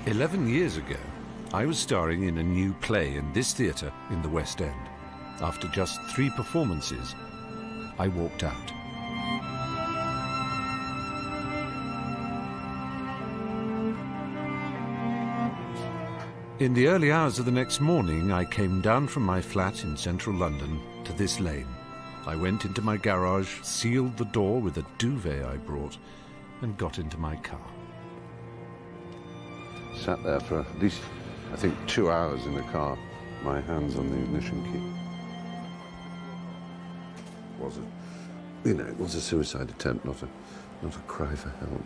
11 years ago, I was starring in a new play in this theatre in the West End. After just 3 performances, I walked out. In the early hours of the next morning, I came down from my flat in central London to this lane. I went into my garage, sealed the door with a duvet I brought, and got into my car. Sat there for at least, I think, 2 hours in the car, my hands on the ignition key. It was a suicide attempt, not a cry for help.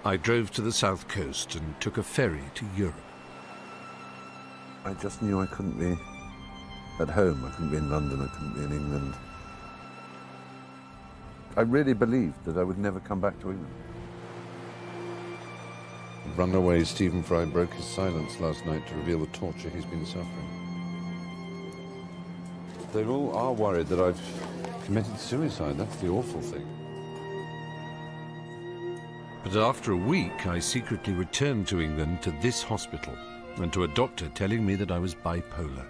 I drove to the south coast and took a ferry to Europe. I just knew I couldn't be at home. I couldn't be in London. I couldn't be in England. I really believed that I would never come back to England. Runaway Stephen Fry broke his silence last night to reveal the torture he's been suffering. They all are worried that I've committed suicide. That's the awful thing. But after a week, I secretly returned to England to this hospital and to a doctor telling me that I was bipolar.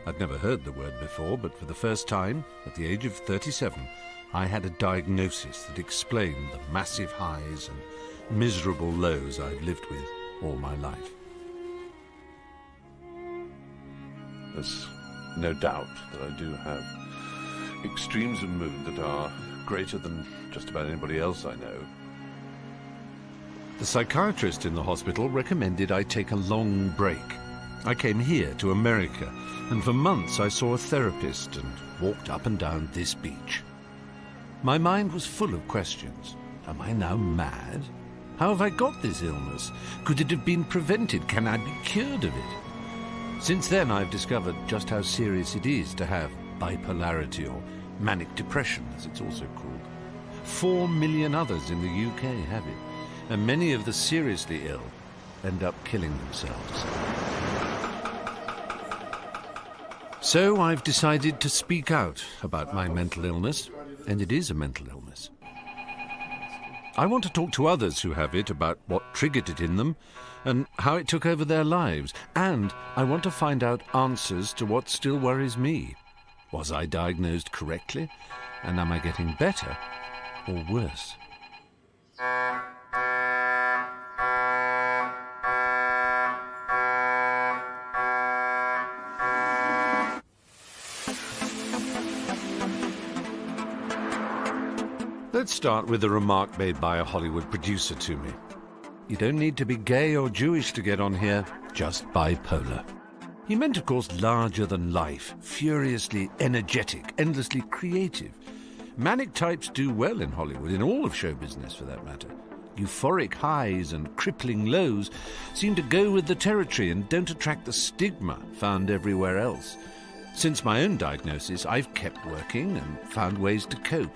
I'd never heard the word before, but for the first time, at the age of 37, I had a diagnosis that explained the massive highs and miserable lows I've lived with all my life. There's no doubt that I do have extremes of mood that are greater than just about anybody else I know. The psychiatrist in the hospital recommended I take a long break. I came here to America, and for months I saw a therapist and walked up and down this beach. My mind was full of questions. Am I now mad? How have I got this illness? Could it have been prevented? Can I be cured of it? Since then, I've discovered just how serious it is to have bipolarity, or manic depression, as it's also called. 4 million others in the UK have it, and many of the seriously ill end up killing themselves. So I've decided to speak out about my mental illness, and it is a mental illness. I want to talk to others who have it about what triggered it in them and how it took over their lives. And I want to find out answers to what still worries me. Was I diagnosed correctly? And am I getting better or worse? Let's start with a remark made by a Hollywood producer to me. You don't need to be gay or Jewish to get on here, just bipolar. He meant, of course, larger than life, furiously energetic, endlessly creative. Manic types do well in Hollywood, in all of show business for that matter. Euphoric highs and crippling lows seem to go with the territory and don't attract the stigma found everywhere else. Since my own diagnosis, I've kept working and found ways to cope.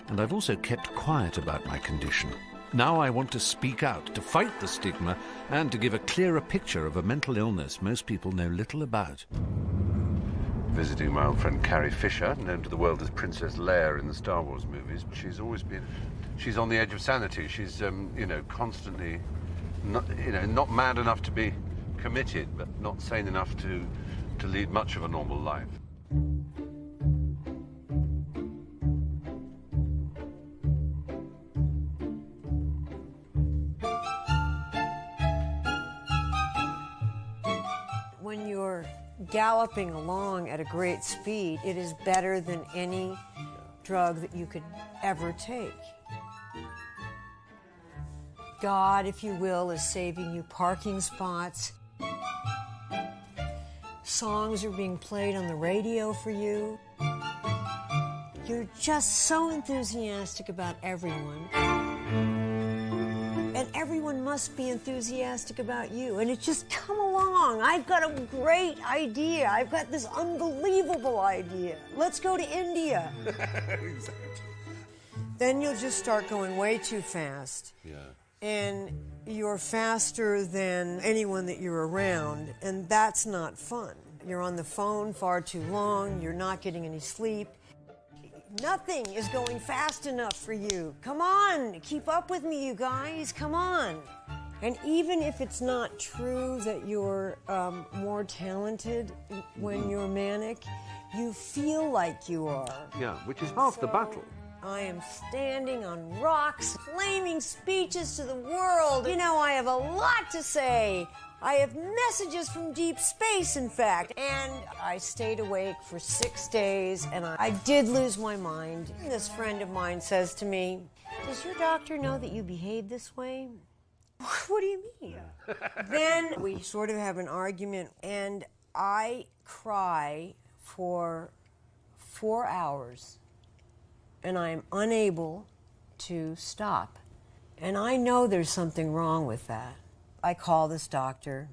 And I've also kept quiet about my condition. Now I want to speak out, to fight the stigma, and to give a clearer picture of a mental illness most people know little about. Visiting my old friend Carrie Fisher, known to the world as Princess Leia in the Star Wars movies. She's always been, she's on the edge of sanity. She's, constantly, not mad enough to be committed, but not sane enough to lead much of a normal life. When you're galloping along at a great speed, it is better than any drug that you could ever take. God, if you will, is saving you parking spots. Songs are being played on the radio for you. You're just so enthusiastic about everyone. And everyone must be enthusiastic about you. And it's just, come along. I've got a great idea. I've got this unbelievable idea. Let's go to India. Exactly. Then you'll just start going way too fast. Yeah. And you're faster than anyone that you're around. And that's not fun. You're on the phone far too long. You're not getting any sleep. Nothing is going fast enough for you. Come on, keep up with me, you guys. Come on. And even if it's not true that you're more talented when you're manic, you feel like you are. Yeah, which is half the battle. I am standing on rocks, flaming speeches to the world. You know, I have a lot to say. I have messages from deep space, in fact. And I stayed awake for 6 days, and I did lose my mind. This friend of mine says to me, "Does your doctor know that you behave this way?" What do you mean? Then we sort of have an argument, and I cry for 4 hours, and I'm unable to stop. And I know there's something wrong with that. I call this doctor,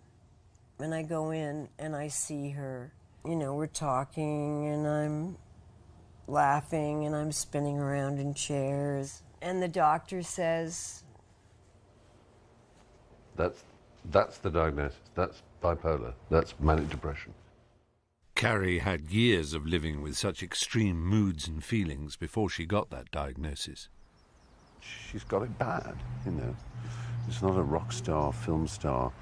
and I go in, and I see her. You know, we're talking, and I'm laughing, and I'm spinning around in chairs. And the doctor says, That's the diagnosis. That's bipolar. That's manic depression. Carrie had years of living with such extreme moods and feelings before she got that diagnosis. She's got it bad, you know. It's not a rock star, film star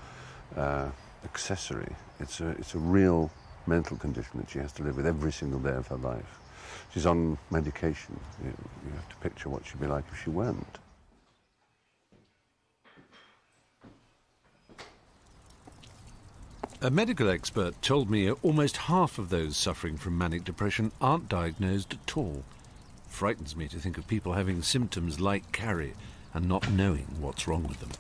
accessory. It's a real mental condition that she has to live with every single day of her life. She's on medication. You have to picture what she'd be like if she weren't. A medical expert told me almost half of those suffering from manic depression aren't diagnosed at all. Frightens me to think of people having symptoms like Carrie and not knowing what's wrong with them.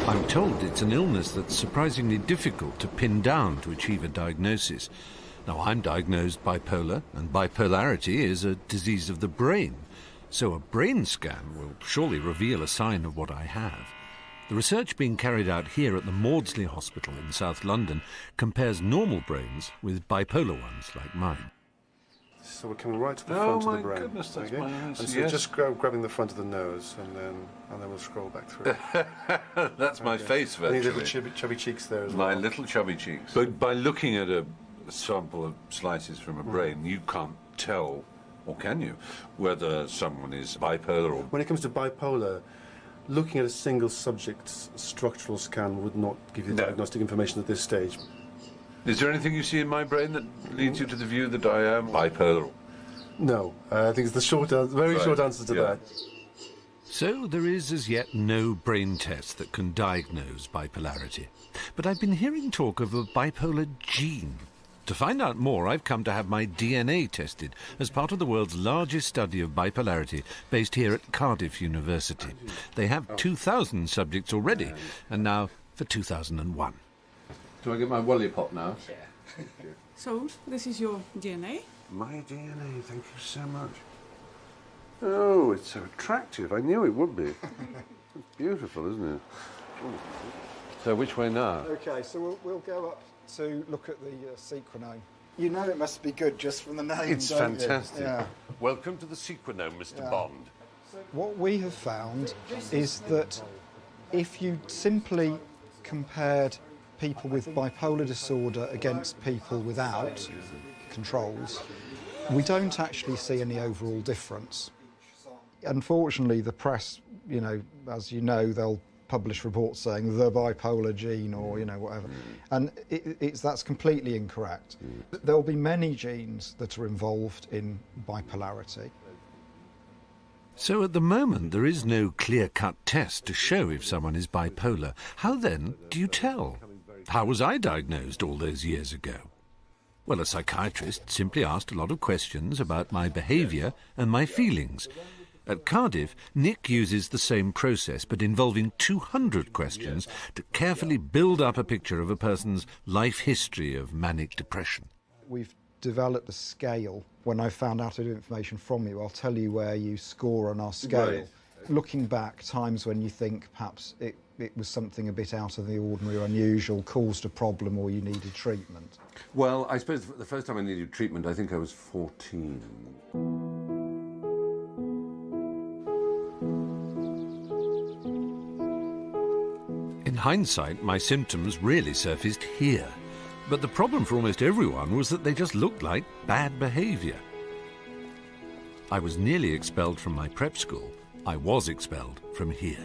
I'm told it's an illness that's surprisingly difficult to pin down to achieve a diagnosis. Now, I'm diagnosed bipolar, and bipolarity is a disease of the brain. So a brain scan will surely reveal a sign of what I have. The research being carried out here at the Maudsley Hospital in South London compares normal brains with bipolar ones like mine. So we're coming right to the front of the brain. Oh my goodness, that's my answer. And so just grabbing the front of the nose, and then we'll scroll back through. That's my face, virtually. Any little chubby cheeks there as well. My little chubby cheeks. But by looking at a sample of slices from a brain, you can't tell, or can you, whether someone is bipolar or... When it comes to bipolar, looking at a single subject's structural scan would not give you diagnostic information at this stage. Is there anything you see in my brain that leads you to the view that I am bipolar? No, I think it's the short, very short answer to that. So there is as yet no brain test that can diagnose bipolarity. But I've been hearing talk of a bipolar gene. To find out more, I've come to have my DNA tested as part of the world's largest study of bipolarity, based here at Cardiff University. They have 2,000 subjects already, and now for 2001. Do I get my lollipop now? Yeah. So, this is your DNA? My DNA, thank you so much. Oh, it's so attractive. I knew it would be. It's beautiful, isn't it? So which way now? Okay, so we'll go up to look at the sequenome. You know it must be good just from the name. It's fantastic. Yeah. Welcome to the sequenome, Mr. Bond. What we have found is that if you simply compared people with bipolar disorder against people without controls, we don't actually see any overall difference. Unfortunately, the press, you know, as you know, they'll publish reports saying the bipolar gene or, you know, whatever. And that's completely incorrect. There'll be many genes that are involved in bipolarity. So at the moment, there is no clear-cut test to show if someone is bipolar. How then do you tell? How was I diagnosed all those years ago? Well, a psychiatrist simply asked a lot of questions about my behaviour and my feelings. At Cardiff, Nick uses the same process, but involving 200 questions to carefully build up a picture of a person's life history of manic depression. We've developed a scale. When I found out information from you, I'll tell you where you score on our scale. Right. Looking back, times when you think perhaps it was something a bit out of the ordinary or unusual, caused a problem or you needed treatment. Well, I suppose the first time I needed treatment, I think I was 14. In hindsight, my symptoms really surfaced here. But the problem for almost everyone was that they just looked like bad behaviour. I was nearly expelled from my prep school. I was expelled from here.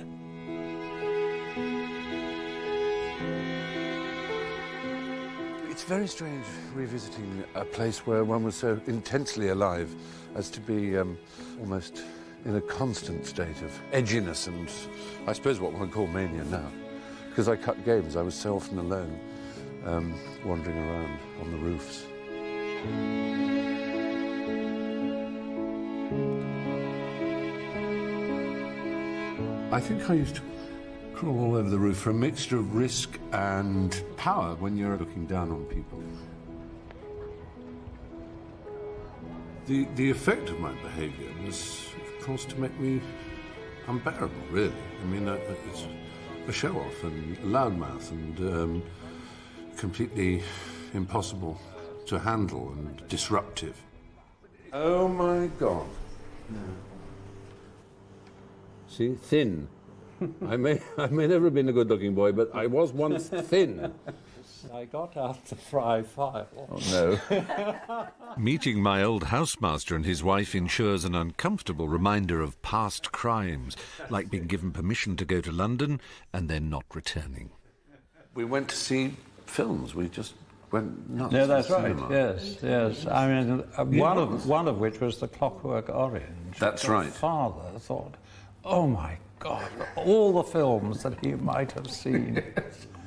It's very strange revisiting a place where one was so intensely alive as to be almost in a constant state of edginess and, I suppose, what one would call mania now. Because I cut games, I was so often alone, wandering around on the roofs. I think I used to crawl all over the roof for a mixture of risk and power when you're looking down on people. The effect of my behaviour was, of course, to make me unbearable, really. I mean, it's a show-off and a loudmouth and completely impossible to handle and disruptive. Oh, my God. No. See, thin. I may never have been a good-looking boy, but I was once thin. I got out the fry file. Oh, no. Meeting my old housemaster and his wife ensures an uncomfortable reminder of past crimes, like being given permission to go to London and then not returning. We went to see films. We just went nuts. No, that's right. Yes, yes. I mean, one of which was The Clockwork Orange. That's My right. Father thought, oh my God, all the films that he might have seen.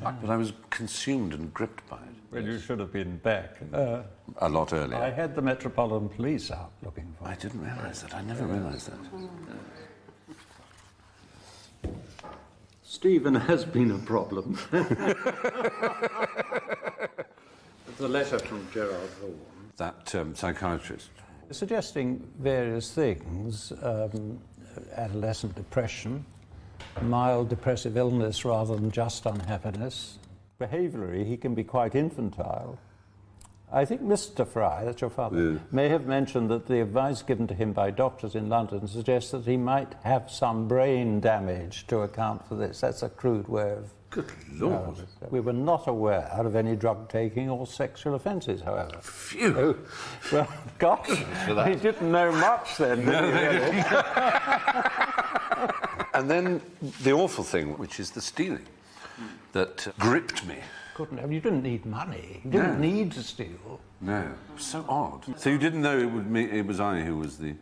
But I was consumed and gripped by it. Well, you should have been back. A lot earlier. I had the Metropolitan Police out looking for I me. didn't realise that. I never realised that. Stephen has been a problem. The letter from Gerard Hall. That psychiatrist. Suggesting various things, adolescent depression, mild depressive illness rather than just unhappiness. Behaviourally, he can be quite infantile. I think Mr. Fry, that's your father, may have mentioned that the advice given to him by doctors in London suggests that he might have some brain damage to account for this. That's a crude way of... Good Lord. We were not aware of any drug-taking or sexual offences, however. Phew. Oh, well, gosh, he didn't know much then, did he, really? And then the awful thing, which is the stealing, that gripped me. You didn't need money. You didn't need to steal. No, it was so odd. So you didn't know it was I who was the...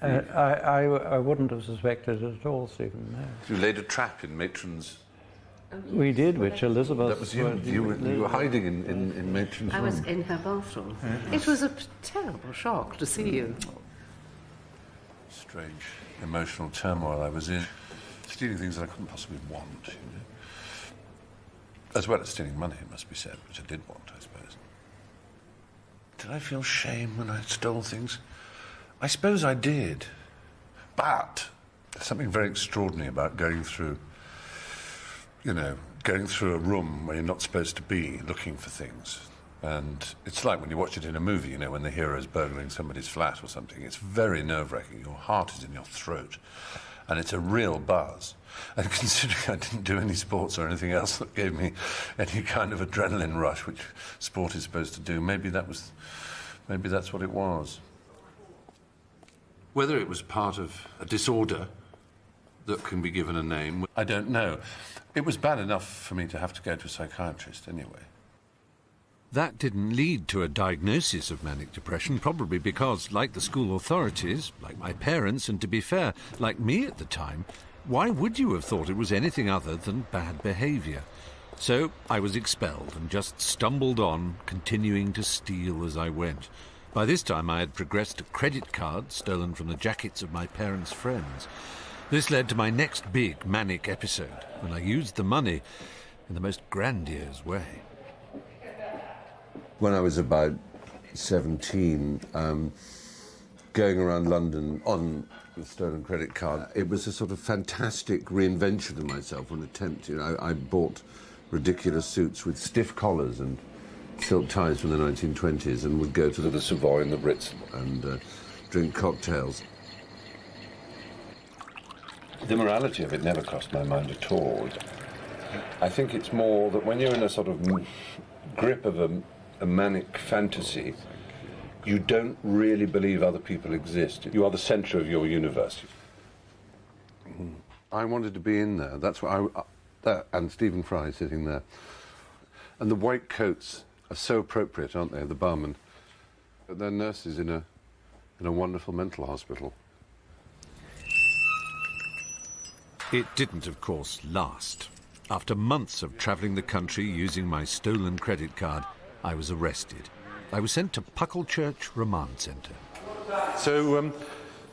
I wouldn't have suspected it at all, Stephen, no. You laid a trap in Matron's... We did, which Elizabeth... That was you. You were hiding in Matron's room. I was in her bathroom. It was a terrible shock to see you. Strange emotional turmoil I was in. Stealing things that I couldn't possibly want, you know. As well as stealing money, it must be said, which I did want, I suppose. Did I feel shame when I stole things? I suppose I did. But there's something very extraordinary about going through a room where you're not supposed to be, looking for things. And it's like when you watch it in a movie, you know, when the hero's burgling somebody's flat or something. It's very nerve-wracking. Your heart is in your throat. And it's a real buzz. And considering I didn't do any sports or anything else that gave me any kind of adrenaline rush, which sport is supposed to do, maybe that's what it was. Whether it was part of a disorder that can be given a name, I don't know. It was bad enough for me to have to go to a psychiatrist anyway. That didn't lead to a diagnosis of manic depression, probably because, like the school authorities, like my parents, and to be fair, like me at the time, why would you have thought it was anything other than bad behaviour? So I was expelled and just stumbled on, continuing to steal as I went. By this time I had progressed to credit cards stolen from the jackets of my parents' friends. This led to my next big manic episode, when I used the money in the most grandiose way. When I was about 17, going around London on a stolen credit card, it was a sort of fantastic reinvention of myself, an attempt. You know, I bought ridiculous suits with stiff collars and silk ties from the 1920s and would go to the Savoy and the Ritz and drink cocktails. The morality of it never crossed my mind at all. I think it's more that when you're in a sort of grip of a manic fantasy, you don't really believe other people exist. You are the centre of your universe. I wanted to be in there. That's what and Stephen Fry sitting there. And the white coats are so appropriate, aren't they, the barman? But they're nurses in a wonderful mental hospital. It didn't, of course, last. After months of travelling the country using my stolen credit card, I was arrested. I was sent to Pucklechurch Remand Centre. So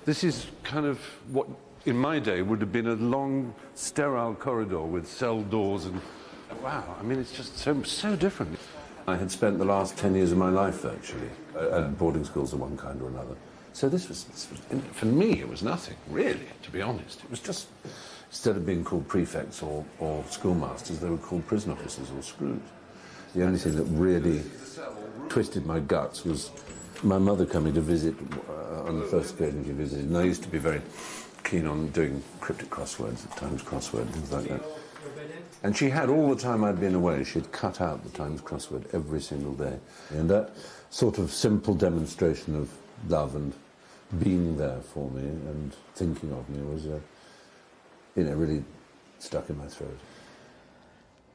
this is kind of what, in my day, would have been a long, sterile corridor with cell doors and... Wow, I mean, it's just so different. I had spent the last 10 years of my life, virtually, at boarding schools of one kind or another. So this was, for me, it was nothing, really, to be honest. It was just, instead of being called prefects or schoolmasters, they were called prison officers or screws. The only thing that really twisted my guts was my mother coming to visit on the first occasion she visited. And I used to be very keen on doing cryptic crosswords, Times crossword, things like that. And she had, all the time I'd been away, she'd cut out the Times crossword every single day. And that sort of simple demonstration of love and being there for me and thinking of me was, really stuck in my throat.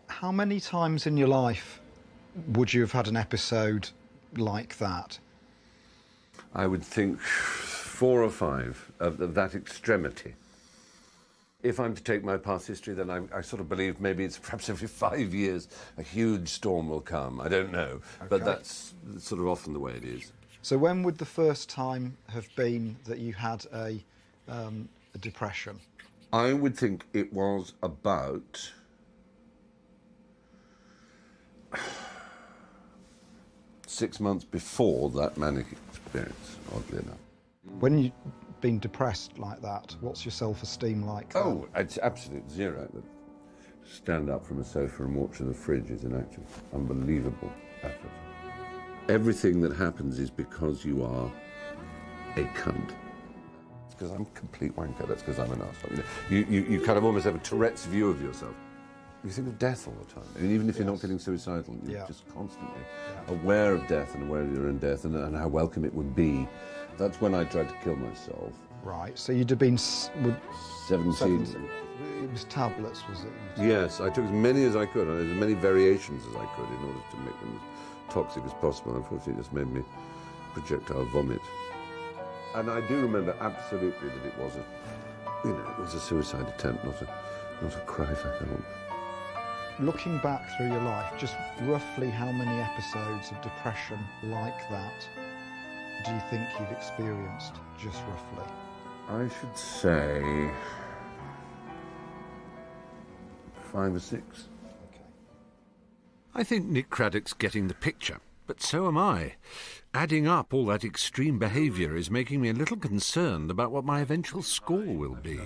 How many times in your life would you have had an episode like that? I would think 4 or 5 of that extremity. If I'm to take my past history, then I sort of believe maybe it's perhaps every 5 years a huge storm will come. I don't know, but that's sort of often the way it is. So when would the first time have been that you had a depression? I would think it was about 6 months before that manic experience, oddly enough. When you've been depressed like that, what's your self-esteem like? Oh, it's absolute zero. Stand up from a sofa and walk to the fridge is an actual unbelievable effort. Everything that happens is because you are a cunt. It's because I'm a complete wanker, that's because I'm an arsehole. You kind of almost have a Tourette's view of yourself. You think of death all the time. I mean, even if you're not feeling suicidal, you're just constantly aware of death and aware of your own death and how welcome it would be. That's when I tried to kill myself. Right, so you'd have been... 17. It was tablets, was it? Yes, I took as many as I could, and as many variations as I could in order to make them as toxic as possible. Unfortunately, it just made me projectile vomit. And I do remember absolutely that it was it was a suicide attempt, not a cry for help. Looking back through your life, just roughly how many episodes of depression like that do you think you've experienced, just roughly? I should say 5 or 6. Okay. I think Nick Craddock's getting the picture, but so am I. Adding up all that extreme behaviour is making me a little concerned about what my eventual score will be.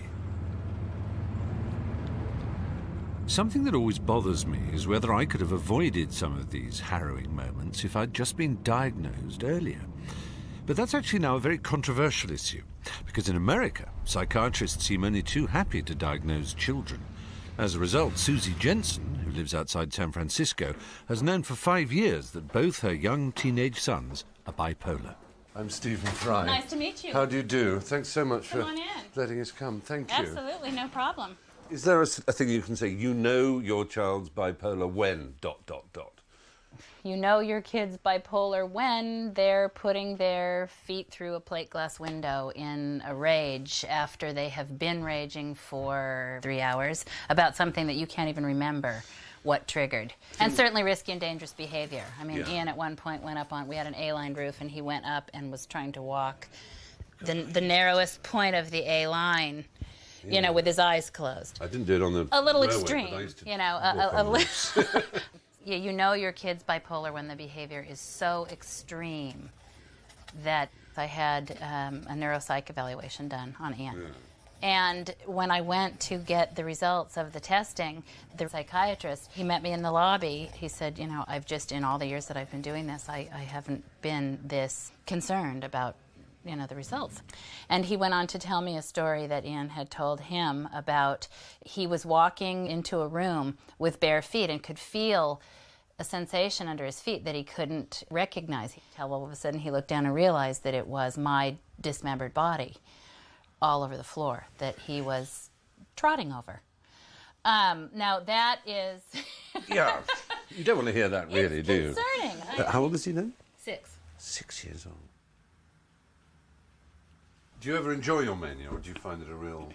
Something that always bothers me is whether I could have avoided some of these harrowing moments if I'd just been diagnosed earlier. But that's actually now a very controversial issue, because in America, psychiatrists seem only too happy to diagnose children. As a result, Susie Jensen, who lives outside San Francisco, has known for 5 years that both her young teenage sons are bipolar. I'm Stephen Fry. Nice to meet you. How do you do? Thanks so much Come for on in. letting us come. Thank you. Absolutely, no problem. Is there a thing you can say, you know your child's bipolar when, ... You know your kid's bipolar when they're putting their feet through a plate glass window in a rage after they have been raging for 3 hours about something that you can't even remember what triggered. And certainly risky and dangerous behavior. I mean, Ian at one point went up on, we had an A-line roof, and he went up and was trying to walk the narrowest point of the A-line, you know, with his eyes closed. I didn't do it on the A little railway, extreme, but I used to you know, Yeah, you know your kid's bipolar when the behavior is so extreme that I had a neuropsych evaluation done on Ian. Yeah. And when I went to get the results of the testing, the psychiatrist, he met me in the lobby. He said, you know, I've just, in all the years that I've been doing this, I haven't been this concerned about, you know, the results. And he went on to tell me a story that Ian had told him about he was walking into a room with bare feet and could feel a sensation under his feet that he couldn't recognize. Until all of a sudden he looked down and realized that it was my dismembered body all over the floor that he was trotting over. Now that is... Yeah. You don't want to hear that, really, do you? It's concerning. How old is he then? 6. 6 years old. Do you ever enjoy your mania, or do you find it a real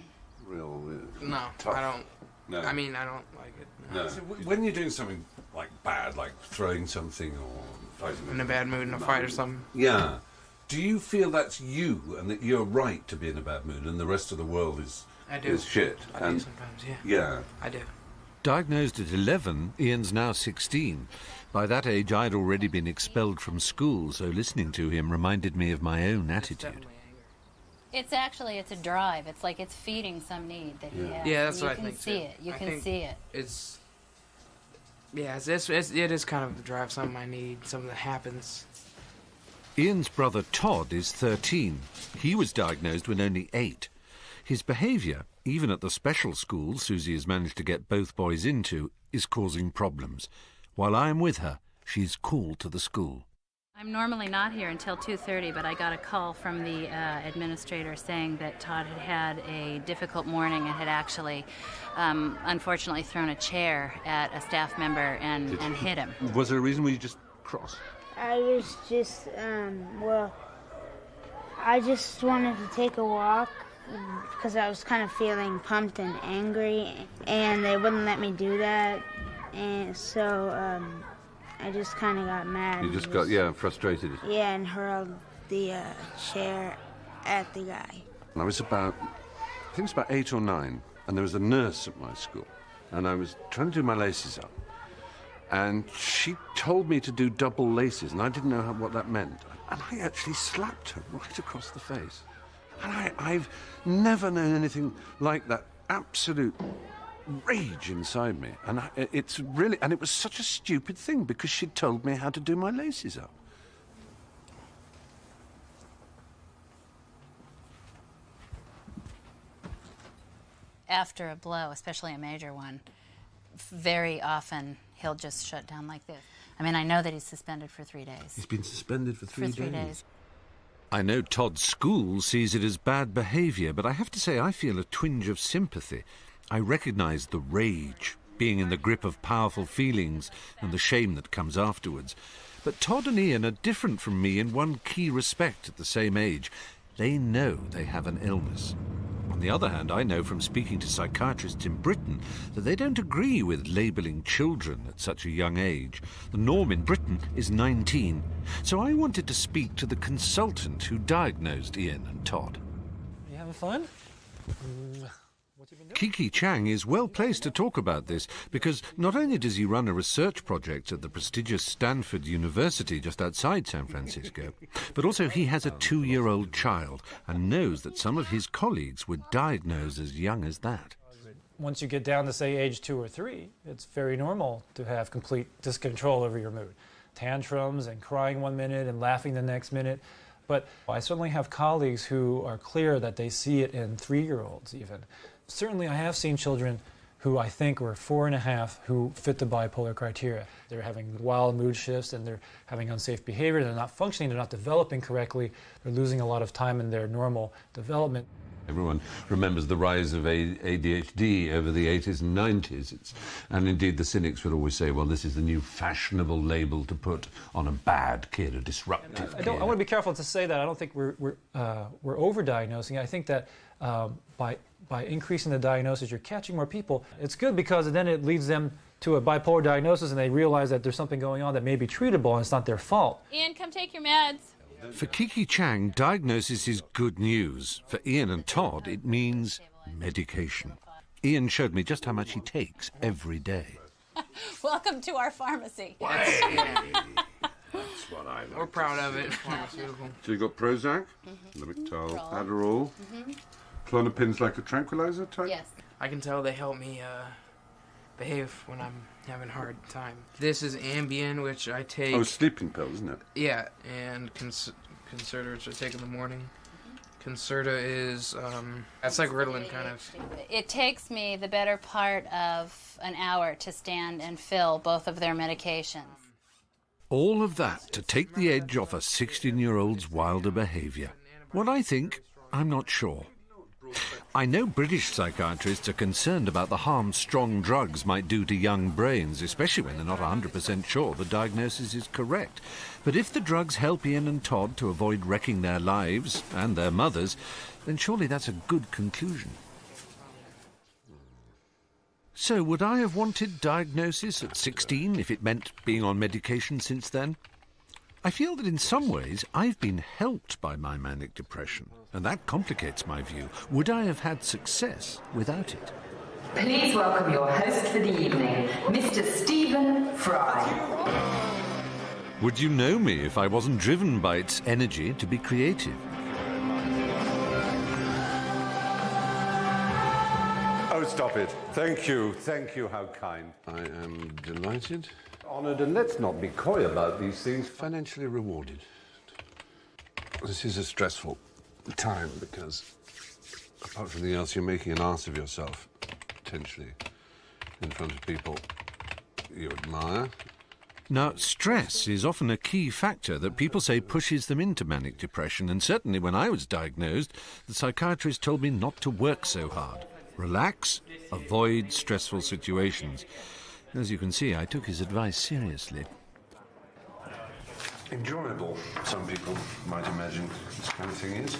No, tough? I don't. No. I mean, I don't like it. No. So when you're doing something like bad, like throwing something or fighting... In a bad mood in a fight or something. Yeah. Do you feel that's you, and that you're right to be in a bad mood, and the rest of the world is shit? I do sometimes, yeah. Yeah. I do. Diagnosed at 11, Ian's now 16. By that age, I'd already been expelled from school, so listening to him reminded me of my own attitude. It's a drive. It's like it's feeding some need that he has. Yeah, that's what I think. You can see it. You can see it. It is kind of a drive, something I need, something that happens. Ian's brother Todd is 13. He was diagnosed when only 8. His behaviour, even at the special school Susie has managed to get both boys into, is causing problems. While I am with her, she's called to the school. I'm normally not here until 2:30, but I got a call from the administrator saying that Todd had had a difficult morning and had actually, unfortunately, thrown a chair at a staff member and hit him. Was there a reason where you just cross? I was just, I just wanted to take a walk because I was kind of feeling pumped and angry, and they wouldn't let me do that, and so I just kind of got mad. You just got, frustrated. Yeah, and hurled the chair at the guy. I was about 8 or 9, and there was a nurse at my school, and I was trying to do my laces up, and she told me to do double laces, and I didn't know what that meant, and I actually slapped her right across the face. And I've never known anything like that absolute rage inside me, and it was such a stupid thing because she'd told me how to do my laces up. After a blow, especially a major one, very often he'll just shut down like this. I mean, I know that he's suspended for 3 days. He's been suspended for 3 days. I know Todd's school sees it as bad behaviour, but I have to say I feel a twinge of sympathy. I recognise the rage, being in the grip of powerful feelings, and the shame that comes afterwards. But Todd and Ian are different from me in one key respect at the same age. They know they have an illness. On the other hand, I know from speaking to psychiatrists in Britain that they don't agree with labelling children at such a young age. The norm in Britain is 19. So I wanted to speak to the consultant who diagnosed Ian and Todd. You having fun? Kiki Chang is well placed to talk about this because not only does he run a research project at the prestigious Stanford University just outside San Francisco, but also he has a 2-year-old child and knows that some of his colleagues were diagnosed as young as that. Once you get down to, say, age 2 or 3, it's very normal to have complete discontrol over your mood. Tantrums and crying one minute and laughing the next minute. But I certainly have colleagues who are clear that they see it in 3-year-olds even. Certainly I have seen children who I think were 4 and a half who fit the bipolar criteria. They're having wild mood shifts and they're having unsafe behavior, they're not functioning, they're not developing correctly, they're losing a lot of time in their normal development. Everyone remembers the rise of ADHD over the 80s and 90s. And indeed the cynics would always say, well, this is the new fashionable label to put on a bad kid, a disruptive kid. I want to be careful to say that. I don't think we're overdiagnosing. I think that by increasing the diagnosis, you're catching more people. It's good because then it leads them to a bipolar diagnosis and they realize that there's something going on that may be treatable and it's not their fault. Ian, come take your meds. For Kiki Chang, diagnosis is good news. For Ian and Todd, it means medication. Ian showed me just how much he takes every day. Welcome to our pharmacy. That's what I like. We're proud of it. Pharmaceutical. So you got Prozac, Lamictal, Adderall, Klonopin's like a tranquilizer type? Yes. I can tell they help me behave when I'm having a hard time. This is Ambien, which I take. Oh, sleeping pill, isn't it? Yeah, and Concerta, which I take in the morning. Concerta is, that's like Ritalin, kind of. It takes me the better part of an hour to stand and fill both of their medications. All of that to take the edge off a 16-year-old's wilder behaviour. What I think, I'm not sure. I know British psychiatrists are concerned about the harm strong drugs might do to young brains, especially when they're not 100% sure the diagnosis is correct. But if the drugs help Ian and Todd to avoid wrecking their lives, and their mothers, then surely that's a good conclusion. So would I have wanted diagnosis at 16 if it meant being on medication since then? I feel that in some ways I've been helped by my manic depression, and that complicates my view. Would I have had success without it? Please welcome your host for the evening, Mr. Stephen Fry. Would you know me if I wasn't driven by its energy to be creative? Oh, stop it. Thank you, how kind. I am delighted, honoured, and let's not be coy about these things, financially rewarded. This is a stressful time because, apart from anything else, you're making an ass of yourself, potentially, in front of people you admire. Now, stress is often a key factor that people say pushes them into manic depression, and certainly when I was diagnosed, the psychiatrist told me not to work so hard. Relax, avoid stressful situations. As you can see, I took his advice seriously. Enjoyable, some people might imagine this kind of thing is.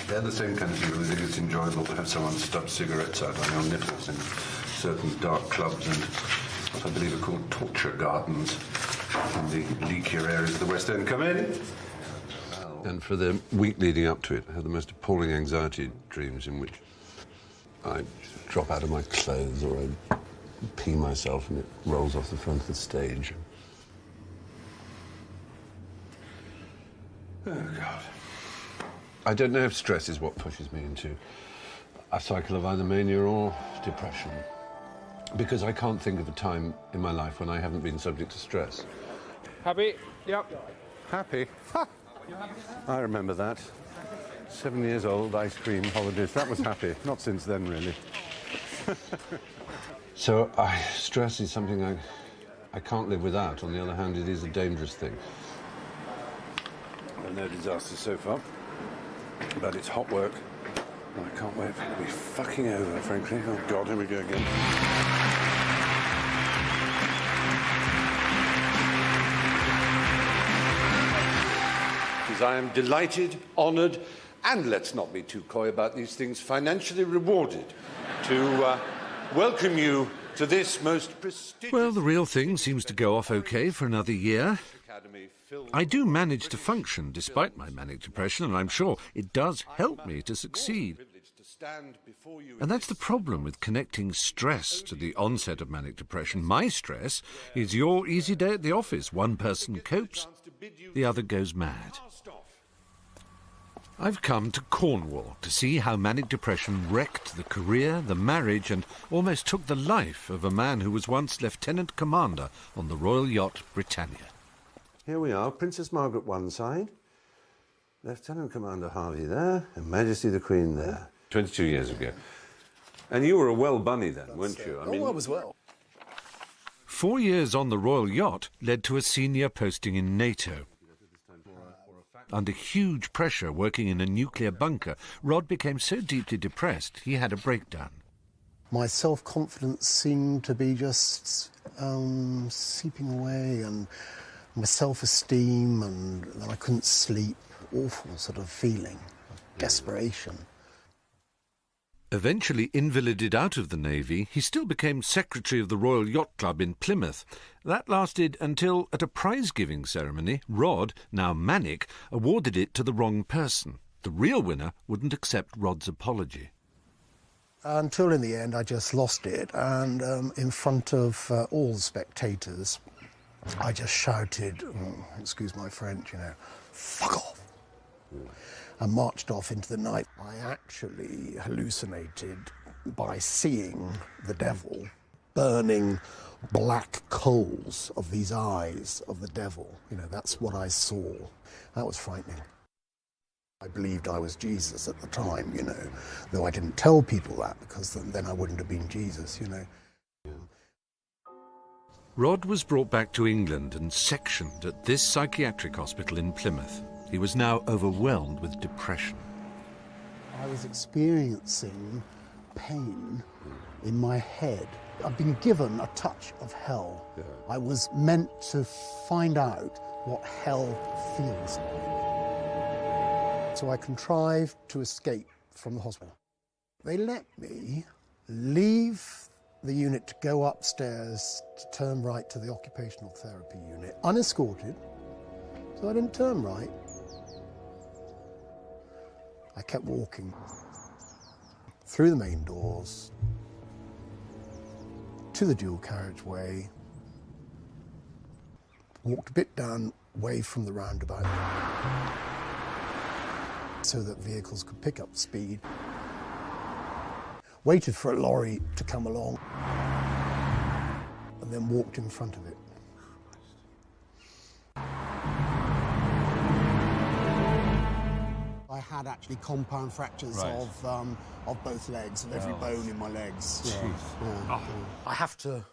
They're the same kind of people who think it's enjoyable to have someone stub cigarettes out on your nipples in certain dark clubs and what I believe are called torture gardens in the leakier areas of the West End. Come in. And for the week leading up to it, I had the most appalling anxiety dreams in which I drop out of my clothes or I pee myself and it rolls off the front of the stage. Oh, God. I don't know if stress is what pushes me into a cycle of either mania or depression, because I can't think of a time in my life when I haven't been subject to stress. Happy? Yep. Happy? Ha! I remember that. 7 years old, ice cream, holidays. That was happy. Not since then, really. So, stress is something I can't live without. On the other hand, it is a dangerous thing. No disasters so far, but it's hot work. And I can't wait for it to be fucking over, frankly. Oh, God, here we go again. Because I am delighted, honoured, and let's not be too coy about these things, financially rewarded to welcome you to this most prestigious... Well, the real thing seems to go off okay for another year. I do manage to function despite my manic depression, and I'm sure it does help me to succeed. And that's the problem with connecting stress to the onset of manic depression. My stress is your easy day at the office. One person copes, the other goes mad. I've come to Cornwall to see how manic depression wrecked the career, the marriage, and almost took the life of a man who was once Lieutenant Commander on the Royal Yacht Britannia. Here we are, Princess Margaret one side, Lieutenant Commander Harvey there, and Majesty the Queen there. 22 years ago. And you were a well bunny then, weren't you? I was well. 4 years on the Royal Yacht led to a senior posting in NATO. Under huge pressure working in a nuclear bunker, Rod became so deeply depressed he had a breakdown. My self-confidence seemed to be just seeping away, and my self-esteem, and then I couldn't sleep. Awful sort of feeling, desperation. Eventually invalided out of the Navy, he still became secretary of the Royal Yacht Club in Plymouth. That lasted until, at a prize-giving ceremony, Rod, now manic, awarded it to the wrong person. The real winner wouldn't accept Rod's apology. Until in the end I just lost it, and in front of all the spectators, I just shouted, excuse my French, fuck off, and marched off into the night. I actually hallucinated by seeing the devil burning black coals of these eyes of the devil. That's what I saw. That was frightening. I believed I was Jesus at the time, you know, though I didn't tell people that because then I wouldn't have been Jesus, you know. Rod was brought back to England and sectioned at this psychiatric hospital in Plymouth. He was now overwhelmed with depression. I was experiencing pain in my head. I've been given a touch of hell. Yeah. I was meant to find out what hell feels like. So I contrived to escape from the hospital. They let me leave the unit to go upstairs to turn right to the occupational therapy unit, unescorted, so I didn't turn right. I kept walking through the main doors to the dual carriageway, walked a bit down away from the roundabout so that vehicles could pick up speed, waited for a lorry to come along and then walked in front of it. I had actually compound fractures of both legs, of every bone in my legs. I have to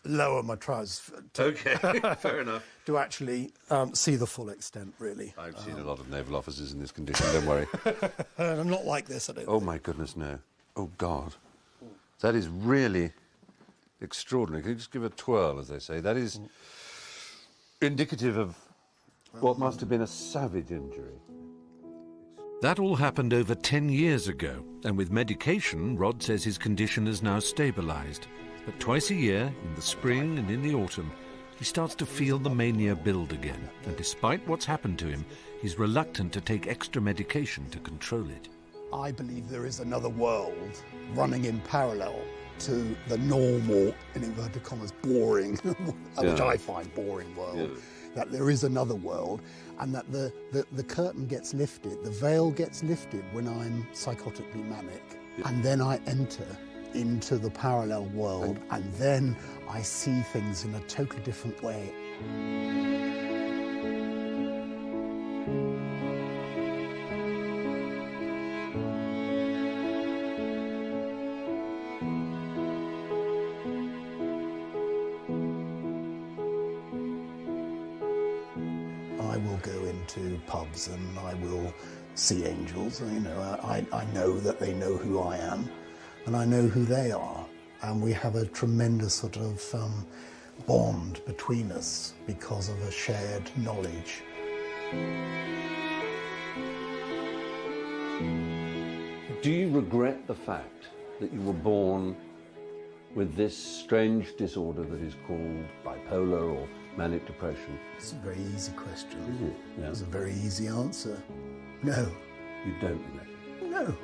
lower my trousers Okay, fair enough. to actually see the full extent, really. I've seen a lot of naval officers in this condition, don't worry. I'm not like this, I don't Oh, think. my goodness, no. Oh, God. That is really extraordinary. Can you just give a twirl, as they say? That is indicative of what must have been a savage injury. That all happened over 10 years ago, and with medication, Rod says his condition has now stabilised. But twice a year, in the spring and in the autumn, he starts to feel the mania build again, and despite what's happened to him, he's reluctant to take extra medication to control it. I believe there is another world running in parallel to the normal, in inverted commas, boring, which I find boring world. Yeah. That there is another world, and that the curtain gets lifted, the veil gets lifted when I'm psychotically manic. Yeah. And then I enter into the parallel world, and then I see things in a totally different way. I will go into pubs and I will see angels. You know, I know that they know who I am, and I know who they are, and we have a tremendous sort of bond between us because of a shared knowledge. Do you regret the fact that you were born with this strange disorder that is called bipolar or manic depression? It's a very easy question. Is it? Yeah. It's a very easy answer. No. You don't regret it? No,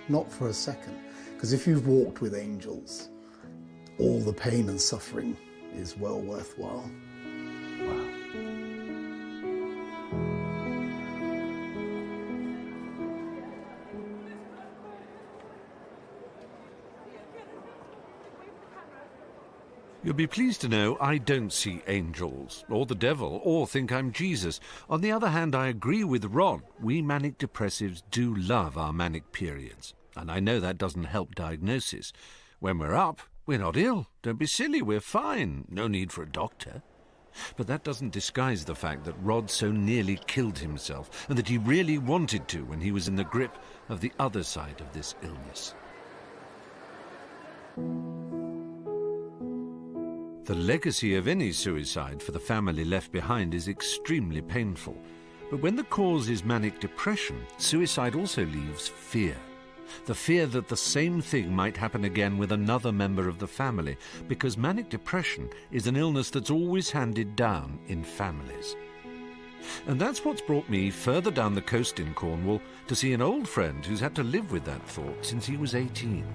not for a second. Because if you've walked with angels, all the pain and suffering is well worthwhile. Wow. You'll be pleased to know I don't see angels, or the devil, or think I'm Jesus. On the other hand, I agree with Rod. We manic depressives do love our manic periods. And I know that doesn't help diagnosis. When we're up, we're not ill. Don't be silly, we're fine. No need for a doctor. But that doesn't disguise the fact that Rod so nearly killed himself, and that he really wanted to when he was in the grip of the other side of this illness. The legacy of any suicide for the family left behind is extremely painful. But when the cause is manic depression, suicide also leaves fear. The fear that the same thing might happen again with another member of the family, because manic depression is an illness that's always handed down in families. And that's what's brought me further down the coast in Cornwall to see an old friend who's had to live with that thought since he was 18.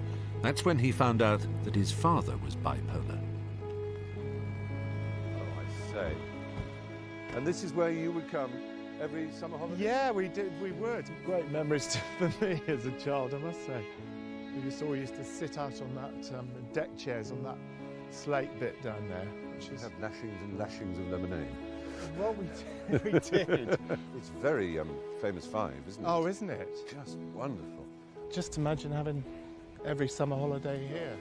That's when he found out that his father was bipolar. Say. And this is where you would come every summer holiday? Yeah, we would. Great memories for me as a child, I must say. We used to sit out on that deck chairs on that slate bit down there. Which is have lashings and lashings of lemonade. Well, we did. It's very famous 5, isn't it? Oh, isn't it? Just wonderful. Just imagine having every summer holiday here.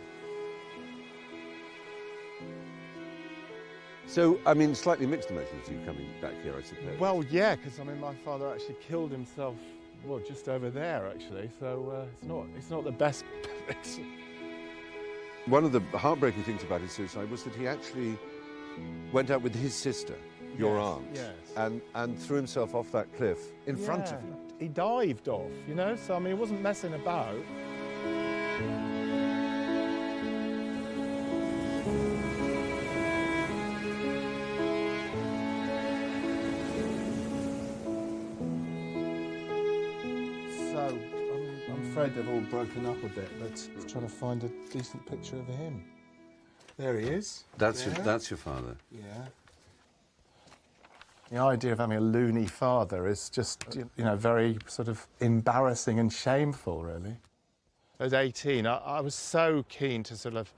So, I mean, slightly mixed emotions you coming back here, I suppose. Well, yeah, because I mean, my father actually killed himself. Well, just over there, actually. So it's not the best. One of the heartbreaking things about his suicide was that he actually went out with his sister, your aunt, and threw himself off that cliff in front of you. He dived off, you know. So I mean, he wasn't messing about. I'm afraid they've all broken up a bit. Let's try to find a decent picture of him. There he is. That's your father. Yeah. The idea of having a loony father is just, you know, very sort of embarrassing and shameful, really. At 18, I was so keen to sort of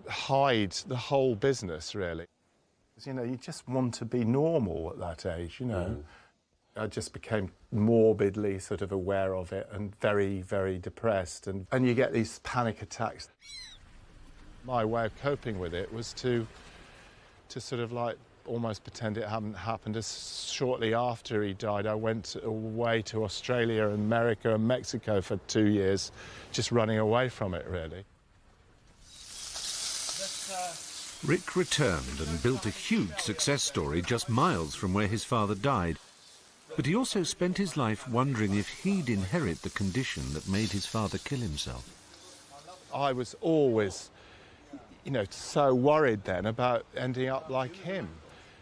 hide the whole business, really. You know, you just want to be normal at that age, you know. I just became morbidly sort of aware of it and very, very depressed. And you get these panic attacks. My way of coping with it was to sort of like almost pretend it hadn't happened. As shortly after he died, I went away to Australia, America and Mexico for 2 years, just running away from it, really. Rick returned and built a huge success story just miles from where his father died. But he also spent his life wondering if he'd inherit the condition that made his father kill himself. I was always, you know, so worried then about ending up like him.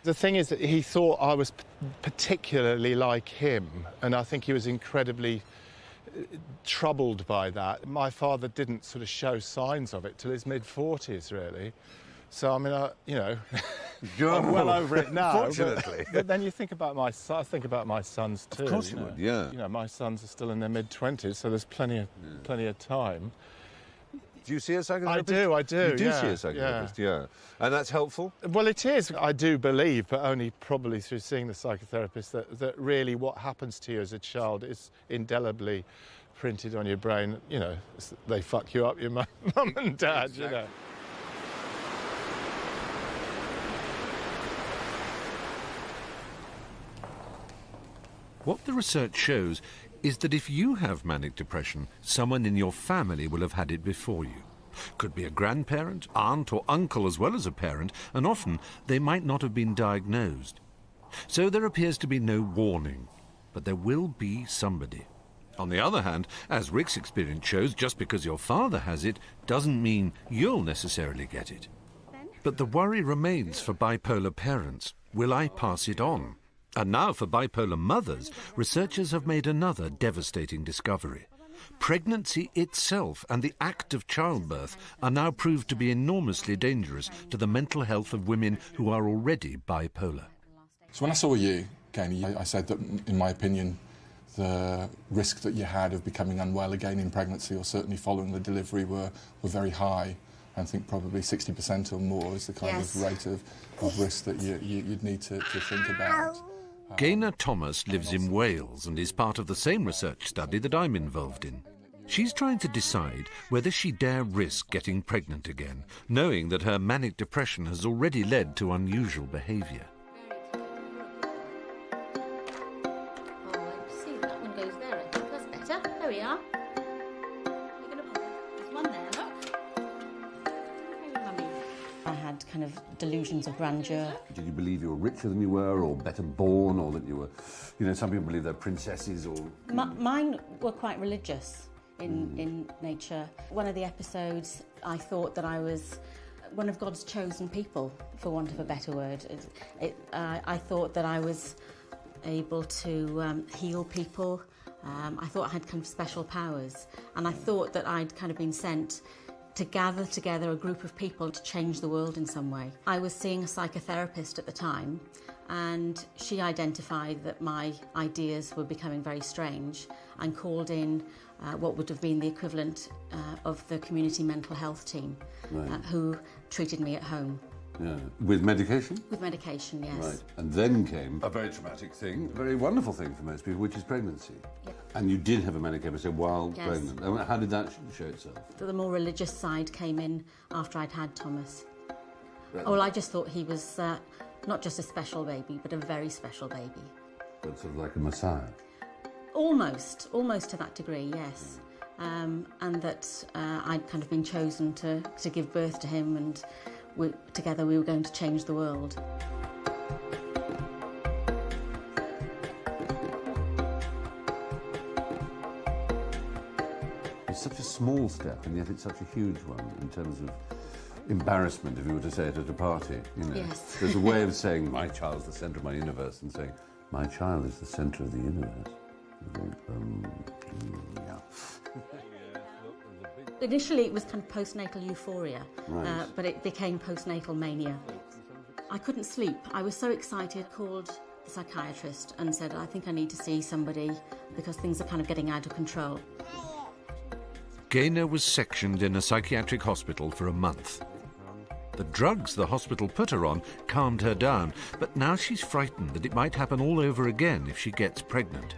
The thing is that he thought I was particularly like him, and I think he was incredibly troubled by that. My father didn't sort of show signs of it till his mid-40s, really. So, I mean, you know, I'm well over it now. Fortunately. But then you think about I think about my sons too. Of course you would, yeah. You know, my sons are still in their mid-20s, so there's plenty of time. Do you see a psychotherapist? I do. You do see a psychotherapist, yeah. And that's helpful? Well, it is. I do believe, but only probably through seeing the psychotherapist, that really what happens to you as a child is indelibly printed on your brain. You know, they fuck you up, your mum and dad, exactly. You know. What the research shows is that if you have manic depression, someone in your family will have had it before you. Could be a grandparent, aunt or uncle as well as a parent, and often they might not have been diagnosed. So there appears to be no warning, but there will be somebody. On the other hand, as Rick's experience shows, just because your father has it doesn't mean you'll necessarily get it. But the worry remains for bipolar parents. Will I pass it on? And now for bipolar mothers, researchers have made another devastating discovery. Pregnancy itself and the act of childbirth are now proved to be enormously dangerous to the mental health of women who are already bipolar. So when I saw you, Kane, I said that, in my opinion, the risk that you had of becoming unwell again in pregnancy or certainly following the delivery were very high. I think probably 60% or more is the kind of rate of risk that you'd need to think about. Gaynor Thomas lives in Wales and is part of the same research study that I'm involved in. She's trying to decide whether she dare risk getting pregnant again, knowing that her manic depression has already led to unusual behaviour. See, that one goes there. I think that's better. There we are. You're going to pop it. There's one there, look. Okay, Mummy. I had kind of delusions of grandeur. Did you believe you were richer than you were, or better born, or that you were, you know, some people believe they're princesses, or... Mine were quite religious in nature. One of the episodes, I thought that I was one of God's chosen people, for want of a better word. I thought that I was able to heal people. I thought I had kind of special powers, and I thought that I'd kind of been sent to gather together a group of people to change the world in some way. I was seeing a psychotherapist at the time, and she identified that my ideas were becoming very strange and called in what would have been the equivalent of the community mental health team, who treated me at home. Yeah. With medication? With medication, yes. Right. And then came a very traumatic thing, a very wonderful thing for most people, which is pregnancy. Yep. And you did have a manic episode while Yes. pregnant. And how did that show itself? The more religious side came in after I'd had Thomas. Right. Oh, well, I just thought he was not just a special baby, but a very special baby. But sort of like a messiah. Almost to that degree, yes. And that I'd kind of been chosen to give birth to him, and together we were going to change the world. It's such a small step, and yet it's such a huge one in terms of embarrassment, if you were to say it at a party. You know, yes. There's a way of saying my child's the centre of my universe, and saying my child is the centre of the universe. I think, yeah. Initially, it was kind of postnatal euphoria, Right. but it became postnatal mania. I couldn't sleep. I was so excited, called the psychiatrist and said, I think I need to see somebody because things are kind of getting out of control. Gaynor was sectioned in a psychiatric hospital for a month. The drugs the hospital put her on calmed her down, but now she's frightened that it might happen all over again if she gets pregnant.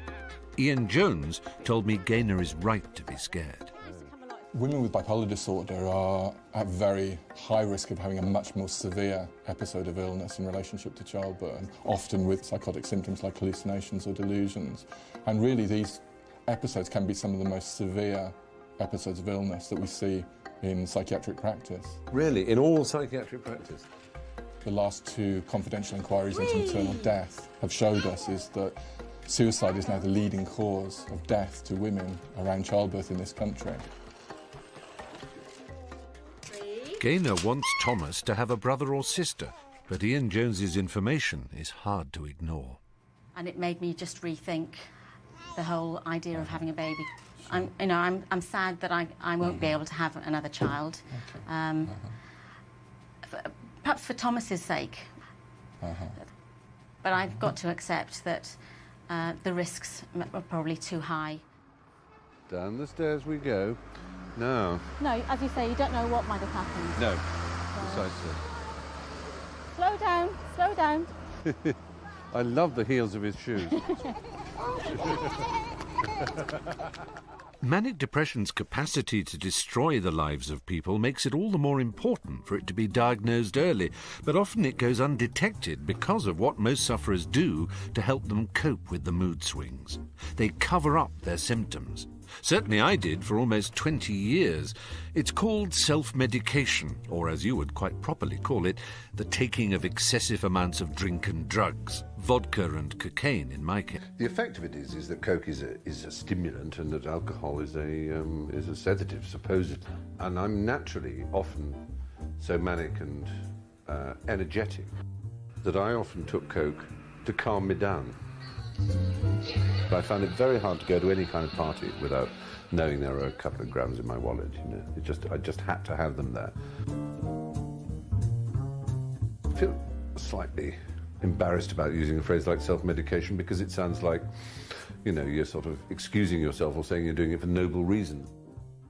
Ian Jones told me Gaynor is right to be scared. Women with bipolar disorder are at very high risk of having a much more severe episode of illness in relationship to childbirth, often with psychotic symptoms like hallucinations or delusions. And really these episodes can be some of the most severe episodes of illness that we see in psychiatric practice. Really? In all psychiatric practice? The last 2 confidential inquiries into maternal death have showed us is that suicide is now the leading cause of death to women around childbirth in this country. Gaynor wants Thomas to have a brother or sister, but Ian Jones's information is hard to ignore. And it made me just rethink the whole idea of having a baby. I'm sad that I won't be able to have another child. Perhaps for Thomas's sake. But I've got to accept that the risks are probably too high. Down the stairs we go. No. No, as you say, you don't know what might have happened. No, precisely. Slow down. I love the heels of his shoes. Manic depression's capacity to destroy the lives of people makes it all the more important for it to be diagnosed early, but often it goes undetected because of what most sufferers do to help them cope with the mood swings. They cover up their symptoms. Certainly I did for almost 20 years. It's called self-medication, or as you would quite properly call it, the taking of excessive amounts of drink and drugs, vodka and cocaine in my case. The effect of it is that coke is a stimulant, and that alcohol is a sedative, supposedly. And I'm naturally often so manic and energetic that I often took coke to calm me down. But I found it very hard to go to any kind of party without knowing there were a couple of grams in my wallet. You know, I just had to have them there. I feel slightly embarrassed about using a phrase like self-medication because it sounds like, you know, you're sort of excusing yourself or saying you're doing it for noble reasons.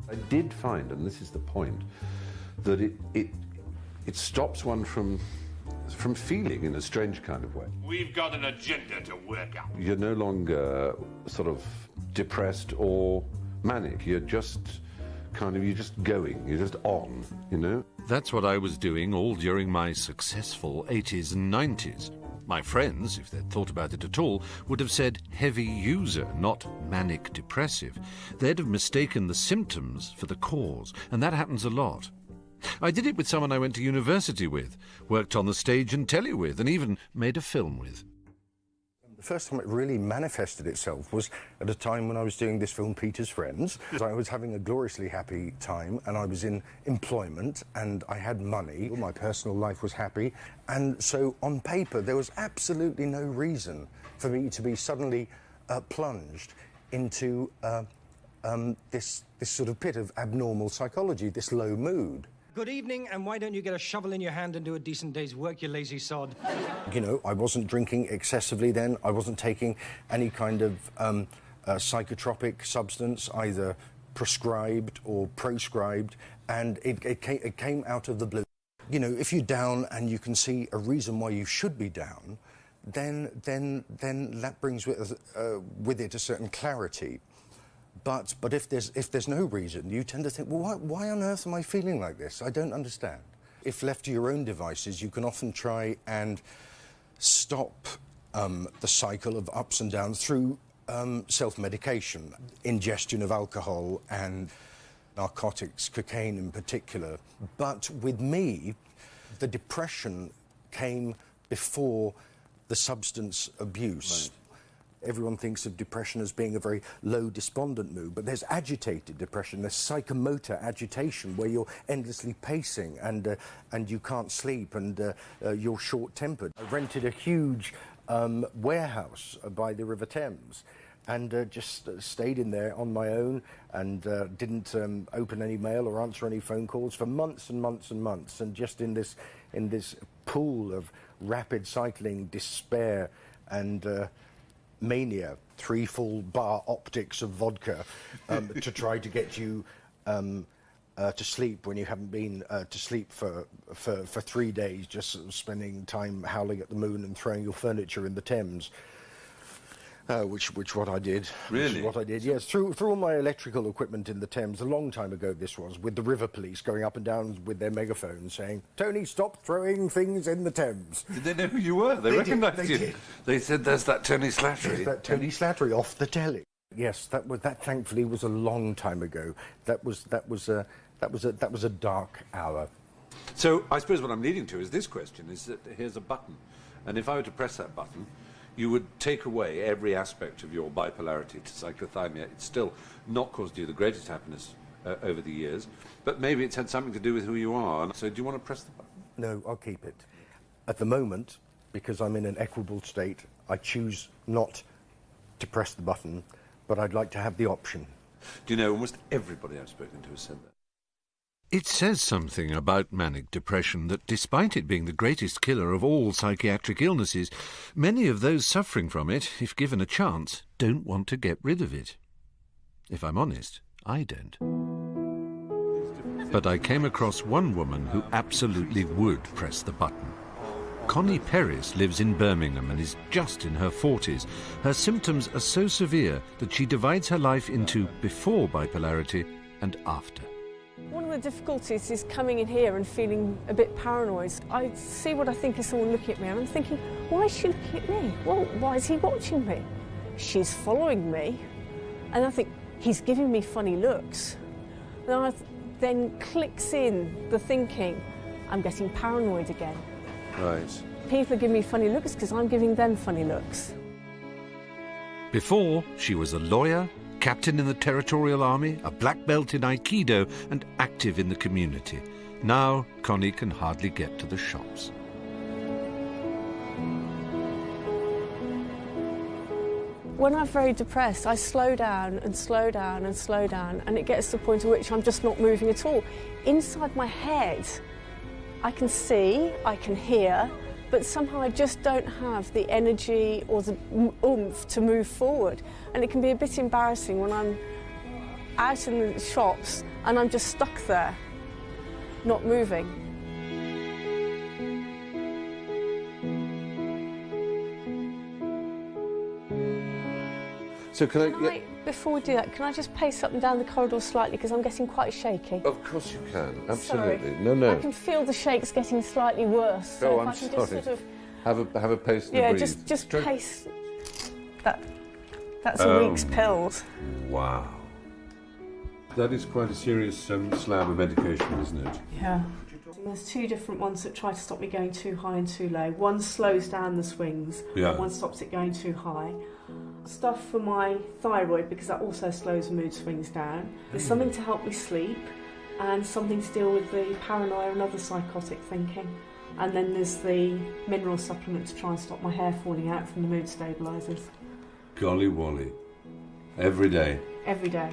I did find, and this is the point, that it stops one from feeling in a strange kind of way. We've got an agenda to work out. You're no longer sort of depressed or manic. You're just you're just going, you're just on, you know? That's what I was doing all during my successful 80s and 90s. My friends, if they'd thought about it at all, would have said heavy user, not manic depressive. They'd have mistaken the symptoms for the cause, and that happens a lot. I did it with someone I went to university with, worked on the stage and telly with, and even made a film with. The first time it really manifested itself was at a time when I was doing this film, Peter's Friends. I was having a gloriously happy time, and I was in employment, and I had money. My personal life was happy, and so on paper there was absolutely no reason for me to be suddenly plunged into this sort of pit of abnormal psychology, this low mood. Good evening, and why don't you get a shovel in your hand and do a decent day's work, you lazy sod? You know, I wasn't drinking excessively then. I wasn't taking any kind of psychotropic substance, either prescribed or proscribed, and it came out of the blue. You know, if you're down and you can see a reason why you should be down, then that brings with it a certain clarity. But if there's no reason, you tend to think, well, why on earth am I feeling like this? I don't understand. If left to your own devices, you can often try and stop the cycle of ups and downs through self-medication, ingestion of alcohol and narcotics, cocaine in particular. But with me, the depression came before the substance abuse. Right. Everyone thinks of depression as being a very low, despondent mood, but there's agitated depression, there's psychomotor agitation, where you're endlessly pacing and you can't sleep and you're short-tempered. I rented a huge warehouse by the River Thames and just stayed in there on my own and didn't open any mail or answer any phone calls for months and months and months, and just in this pool of rapid cycling despair and mania, 3 full bar optics of vodka to try to get you to sleep when you haven't been to sleep for 3 days, just sort of spending time howling at the moon and throwing your furniture in the Thames. Which what I did. Really? What I did, yes. Threw all my electrical equipment in the Thames. A long time ago this was, with the river police going up and down with their megaphones saying, "Tony, stop throwing things in the Thames." Did they know who you were? They recognised you. Did. They said, "There's that Tony Slattery." There's that Tony Slattery off the telly. Yes, that thankfully was a long time ago. That was a dark hour. So I suppose what I'm leading to is this question: is that here's a button, and if I were to press that button, you would take away every aspect of your bipolarity to cyclothymia. It's still not caused you the greatest happiness over the years, but maybe it's had something to do with who you are. So do you want to press the button? No, I'll keep it. At the moment, because I'm in an equable state, I choose not to press the button, but I'd like to have the option. Do you know, almost everybody I've spoken to has said that. It says something about manic depression that despite it being the greatest killer of all psychiatric illnesses, many of those suffering from it, if given a chance, don't want to get rid of it. If I'm honest, I don't. But I came across one woman who absolutely would press the button. Connie Perris lives in Birmingham and is just in her 40s. Her symptoms are so severe that she divides her life into before bipolarity and after. One of the difficulties is coming in here and feeling a bit paranoid. I see what I think is someone looking at me and I'm thinking, why is she looking at me? Well, why is he watching me? She's following me. And I think, he's giving me funny looks. And then clicks in the thinking, I'm getting paranoid again. Right. People are giving me funny looks because I'm giving them funny looks. Before, she was a lawyer, captain in the Territorial Army, a black belt in Aikido, and active in the community. Now, Connie can hardly get to the shops. When I'm very depressed, I slow down and slow down and slow down, and it gets to the point at which I'm just not moving at all. Inside my head, I can see, I can hear, but somehow I just don't have the energy or the oomph to move forward. And it can be a bit embarrassing when I'm out in the shops and I'm just stuck there, not moving. So can before we do that, can I just pace up and down the corridor slightly because I'm getting quite shaky? Of course you can, absolutely. Sorry. No. I can feel the shakes getting slightly worse. So I'm if I can sorry. just sort of have a pace and yeah, breathe. just pace. That's a week's pills. Wow. That is quite a serious slab of medication, isn't it? Yeah. There's 2 different ones that try to stop me going too high and too low. One slows down the swings, and one stops it going too high. Stuff for my thyroid, because that also slows mood swings down. There's something to help me sleep, and something to deal with the paranoia and other psychotic thinking. And then there's the mineral supplement to try and stop my hair falling out from the mood stabilisers. Golly Wally. Every day. Every day.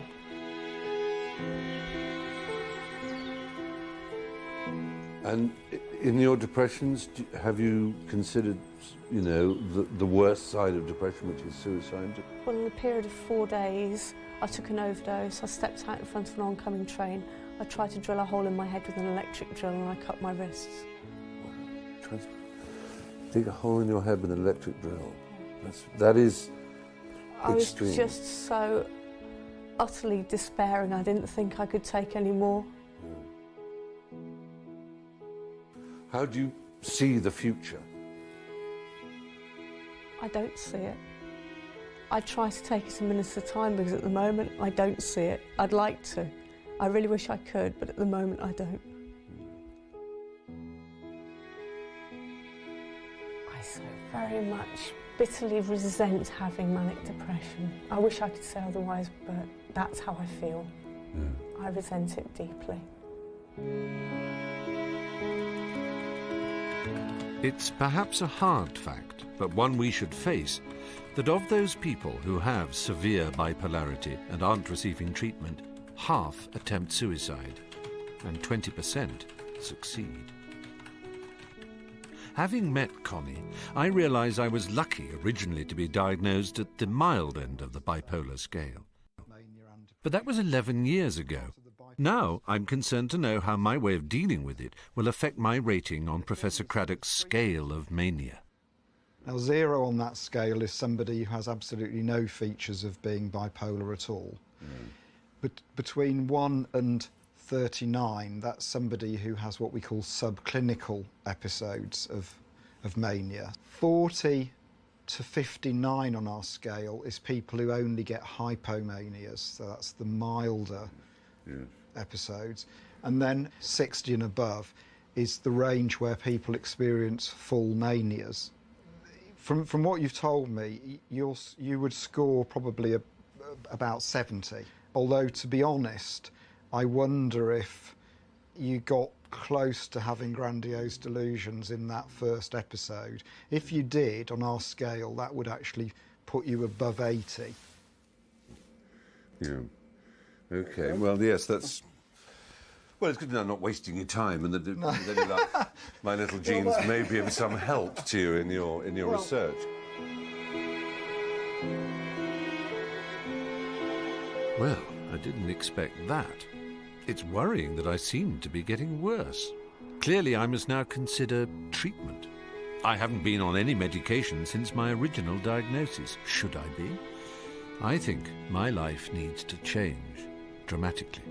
And in your depressions, have you considered, the worst side of depression, which is suicide? Well, in a period of 4 days, I took an overdose. I stepped out in front of an oncoming train. I tried to drill a hole in my head with an electric drill and I cut my wrists. Try to dig a hole in your head with an electric drill. That is extreme. I was just so utterly despairing. I didn't think I could take any more. How do you see the future? I don't see it. I try to take it a minute at a time because at the moment I don't see it. I'd like to. I really wish I could, but at the moment I don't. I so very much bitterly resent having manic depression. I wish I could say otherwise, but that's how I feel. I resent it deeply. It's perhaps a hard fact, but one we should face, that of those people who have severe bipolarity and aren't receiving treatment, half attempt suicide, and 20% succeed. Having met Connie, I realise I was lucky originally to be diagnosed at the mild end of the bipolar scale. But that was 11 years ago. Now I'm concerned to know how my way of dealing with it will affect my rating on Professor Craddock's scale of mania. Now, 0 on that scale is somebody who has absolutely no features of being bipolar at all. But between 1 and 39, that's somebody who has what we call subclinical episodes of mania. 40 to 59 on our scale is people who only get hypomanias, so that's the milder episodes. And then 60 and above is the range where people experience full manias. From what you've told me, you would score probably about 70. Although, to be honest, I wonder if you got close to having grandiose delusions in that first episode. If you did, on our scale, that would actually put you above 80. Yeah. Okay, well, yes, that's... Well, it's good to know I'm not wasting your time and that then you're like, my little genes may be of some help to you in your research. Well, I didn't expect that. It's worrying that I seem to be getting worse. Clearly, I must now consider treatment. I haven't been on any medication since my original diagnosis. Should I be? I think my life needs to change dramatically.